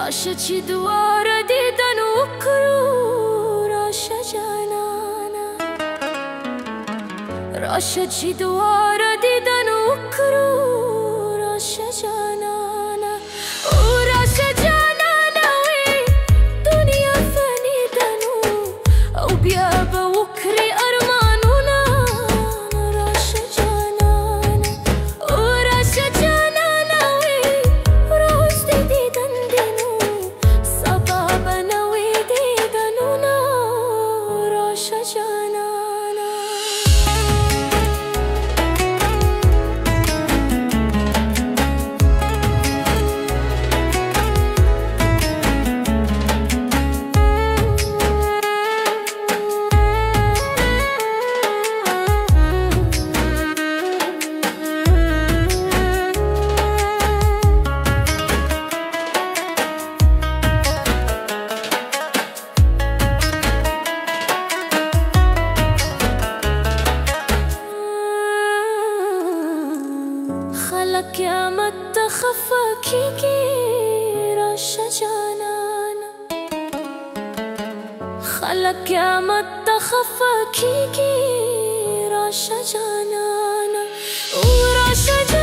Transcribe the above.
راشا چی دواره دیدن و کرو راشا جانانا راشا چی دواره دیدن و کرو راشا جانانا او راشا جانانا وی دنیا فنیدن او بیا با وکری ارمانونا راشا جانانا او راشا جانانا وی راست دیدن قیامت تخفى كيكي راشا جانانا خلق قیامت تخفى كيكي راشا جانانا وراشا